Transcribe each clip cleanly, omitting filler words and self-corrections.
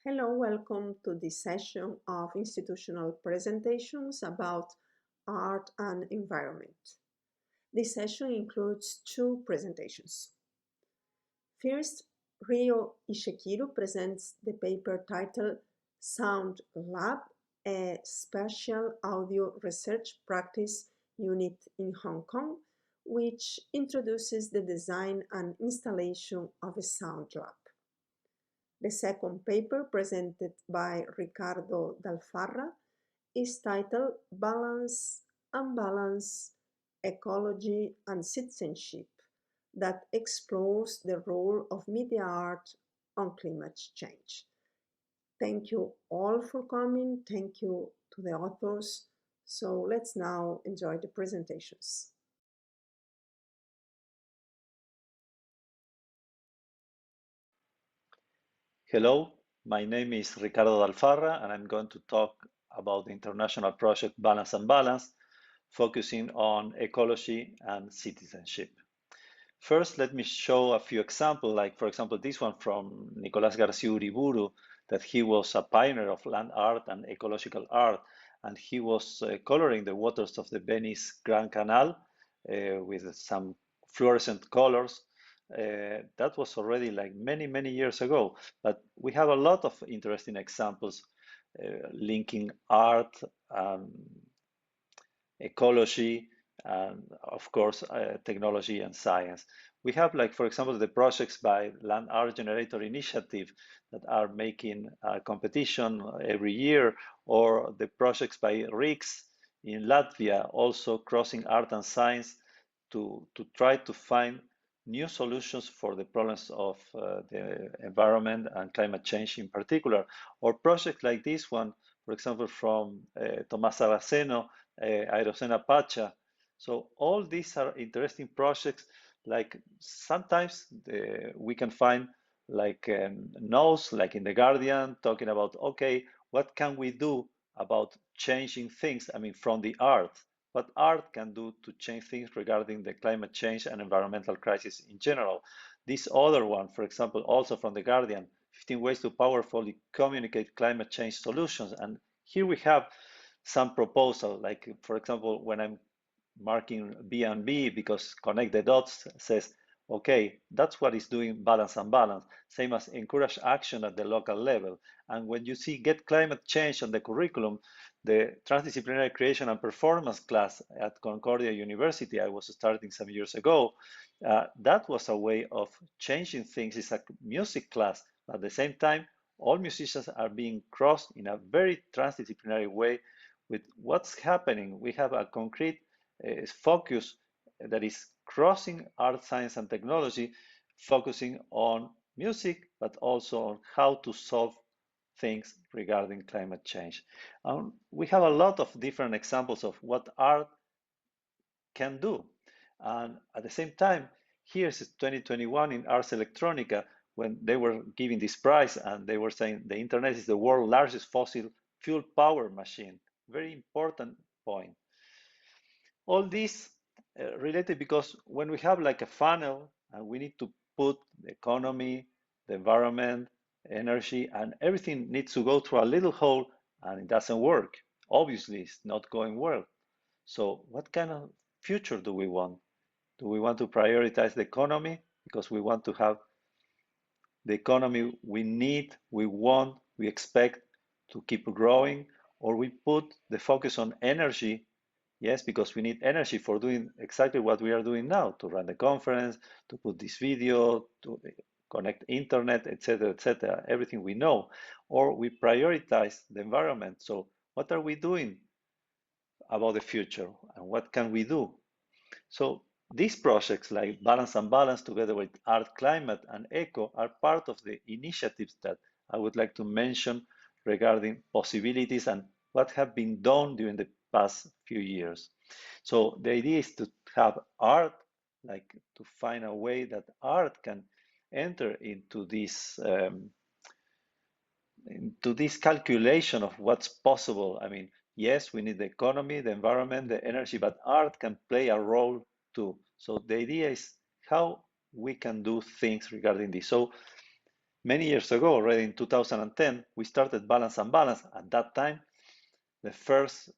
Hello, welcome to this session of institutional presentations about art and environment. This session includes two presentations. First, Ryo Ishikiru presents the paper titled Sound Lab, a Spatial Audio Research Practice Unit in Hong Kong, which introduces the design and installation of a sound lab. The second paper, presented by Ricardo Dal Farra, is titled Balance-Unbalance, Ecology and Citizenship, that explores the role of media art on climate change. Thank you all for coming. Thank you to the authors. So let's now enjoy the presentations. Hello, my name is Ricardo Dal Farra, and I'm going to talk about the international project Balance-Unbalance, focusing on ecology and citizenship. First, let me show a few examples, like, for example, this one from Nicolás García Uriburu, that he was a pioneer of land art and ecological art, and he was coloring the waters of the Venice Grand Canal with some fluorescent colors. That was already like many years ago, but we have a lot of interesting examples linking art, ecology, and of course technology and science. We have, like, for example, the projects by Land Art Generator Initiative that are making a competition every year, or the projects by RIX in Latvia, also crossing art and science to try to find new solutions for the problems of the environment and climate change in particular. Or projects like this one, for example, from Tomás Saraceno, Aerosena Pacha. So all these are interesting projects. Like sometimes we can find like notes, like in the Guardian, talking about, okay, what can we do about changing things? I mean, from the art, what art can do to change things regarding the climate change and environmental crisis in general. This other one, for example, also from the Guardian, 15 ways to powerfully communicate climate change solutions. And here we have some proposal, like, for example, when I'm marking B&B because connect the dots says, okay, that's what is doing Balance-Unbalance, same as encourage action at the local level. And when you see get climate change on the curriculum, the transdisciplinary creation and performance class at Concordia University I was starting some years ago, that was a way of changing things. It's a music class, but at the same time, all musicians are being crossed in a very transdisciplinary way with what's happening. We have a concrete focus that is crossing art, science, and technology, focusing on music, but also on how to solve things regarding climate change. We have a lot of different examples of what art can do. And at the same time, here's 2021 in Ars Electronica, when they were giving this prize and they were saying the internet is the world's largest fossil fuel power machine. Very important point. All this related because when we have like a funnel and we need to put the economy, the environment, energy, and everything needs to go through a little hole and it doesn't work. Obviously, it's not going well. So what kind of future do we want? Do we want to prioritize the economy because we want to have the economy we need, we want, we expect to keep growing, or we put the focus on energy? Yes, because we need energy for doing exactly what we are doing now, to run the conference, to put this video, to connect internet, etc., everything we know. Or we prioritize the environment. So what are we doing about the future and what can we do? So these projects like Balance-Unbalance together with Art, Climate, and Eco are part of the initiatives that I would like to mention regarding possibilities and what have been done during the past few years. So the idea is to have art, like to find a way that art can enter into this calculation of what's possible. I mean, yes, we need the economy, the environment, the energy, but art can play a role too. So the idea is how we can do things regarding this. So many years ago, already in 2010, we started Balance-Unbalance. At that time, the first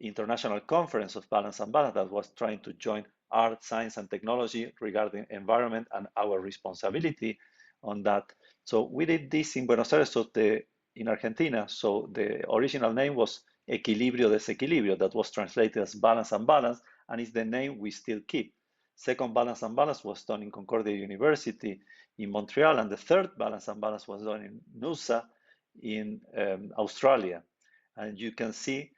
international conference of Balance-Unbalance that was trying to join art, science, and technology regarding environment and our responsibility on that. So we did this in Buenos Aires, in Argentina. So the original name was Equilibrio Desequilibrio, that was translated as Balance-Unbalance, and is the name we still keep. Second Balance-Unbalance was done in Concordia University in Montreal, and the third Balance-Unbalance was done in Noosa in Australia. And you can see,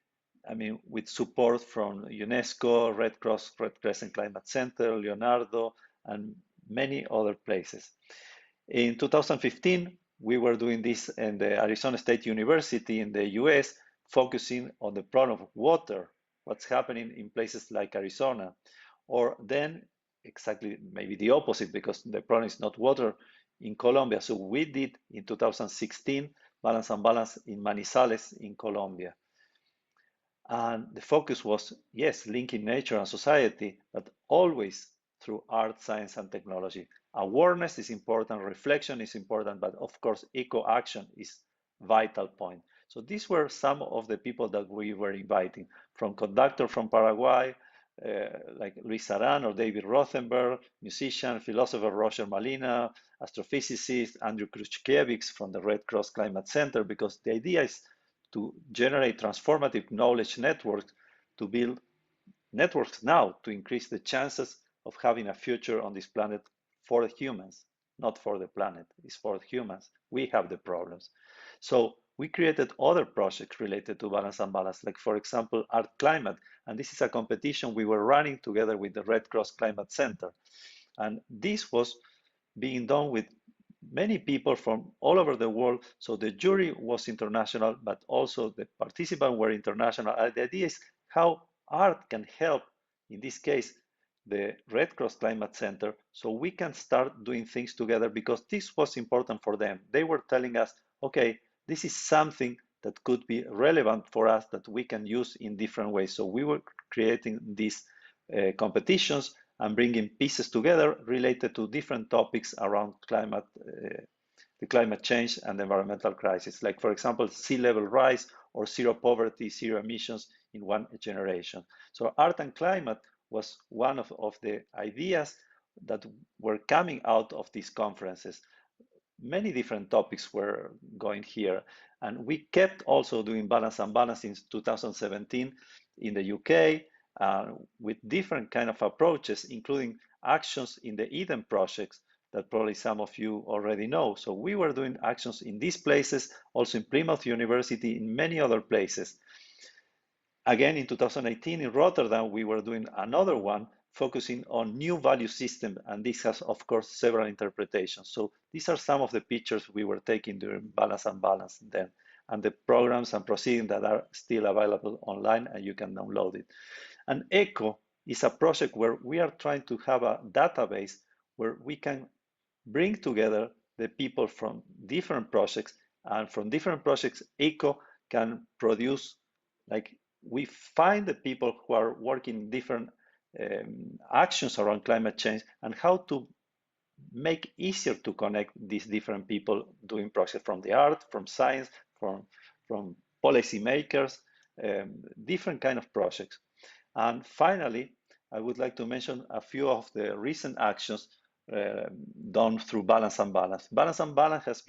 I mean, with support from UNESCO, Red Cross, Red Crescent Climate Center, Leonardo, and many other places. In 2015, we were doing this in the Arizona State University in the US, focusing on the problem of water, what's happening in places like Arizona, or then exactly maybe the opposite, because the problem is not water in Colombia. So we did in 2016 Balance-Unbalance in Manizales in Colombia. And the focus was, yes, linking nature and society, but always through art, science, and technology. Awareness is important, reflection is important, but of course, eco-action is vital point. So these were some of the people that we were inviting, from conductor from Paraguay, like Luis Aran or David Rothenberg, musician, philosopher Roger Malina, astrophysicist Andrew Kruczkiewicz from the Red Cross Climate Center, because the idea is to generate transformative knowledge networks, to build networks now to increase the chances of having a future on this planet for the humans, not for the planet, it's for the humans. We have the problems. So we created other projects related to Balance-Unbalance, like for example, Art Climate. And this is a competition we were running together with the Red Cross Climate Center. And this was being done with many people from all over the world. So the jury was international, but also the participants were international. And the idea is how art can help, in this case, the Red Cross Climate Center, so we can start doing things together, because this was important for them. They were telling us, okay, this is something that could be relevant for us that we can use in different ways. So we were creating these competitions and bringing pieces together related to different topics around climate, the climate change and the environmental crisis, like for example, sea level rise or zero poverty, zero emissions in one generation. So art and climate was one of the ideas that were coming out of these conferences. Many different topics were going here, and we kept also doing Balance-Unbalance since 2017 in the UK, with different kind of approaches, including actions in the Eden projects that probably some of you already know. So we were doing actions in these places, also in Plymouth University, in many other places. Again, in 2018 in Rotterdam, we were doing another one focusing on new value system, and this has, of course, several interpretations. So these are some of the pictures we were taking during Balance-Unbalance then, and the programs and proceedings that are still available online, and you can download it. And ECO is a project where we are trying to have a database where we can bring together the people from different projects, and from different projects, ECO can produce, like, we find the people who are working different actions around climate change, and how to make easier to connect these different people doing projects from the art, from science, from policymakers, different kind of projects. And finally, I would like to mention a few of the recent actions done through Balance-Unbalance. Balance-Unbalance has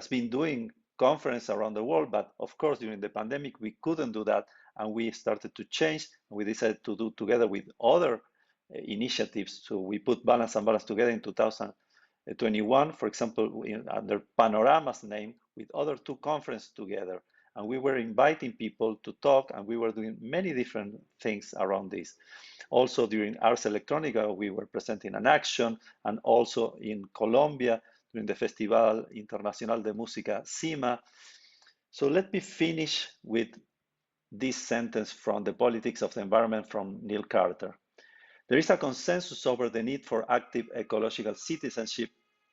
been doing conference around the world, but of course during the pandemic we couldn't do that, and we started to change, and we decided to do together with other initiatives. So we put Balance-Unbalance together in 2021, for example, under Panorama's name, with other two conferences together. And we were inviting people to talk, and we were doing many different things around this. Also during Ars Electronica, we were presenting an action, and also in Colombia during the Festival Internacional de Música CIMA. So let me finish with this sentence from The Politics of the Environment from Neil Carter. There is a consensus over the need for active ecological citizenship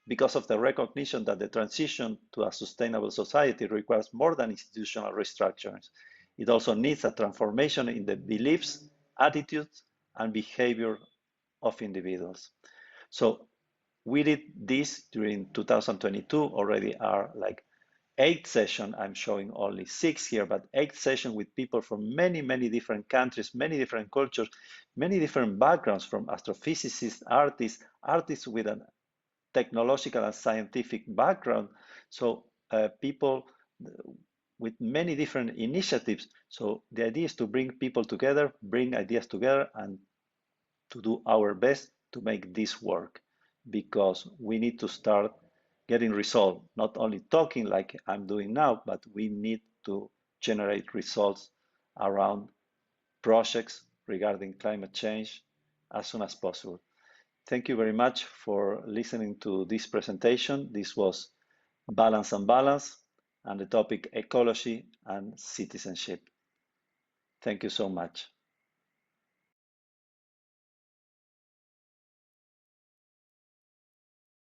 because of the recognition that the transition to a sustainable society requires more than institutional restructurings. It also needs a transformation in the beliefs, attitudes, and behavior of individuals. So We did this during 2022, already are like 8 sessions. I'm showing only 6 here, but 8 sessions with people from many, many different countries, many different cultures, many different backgrounds, from astrophysicists, artists with a technological and scientific background. So people with many different initiatives. So the idea is to bring people together, bring ideas together, and to do our best to make this work, because we need to start getting results, not only talking like I'm doing now, but we need to generate results around projects regarding climate change as soon as possible. Thank you very much for listening to this presentation. This was Balance-Unbalance, and the topic ecology and citizenship. Thank you so much.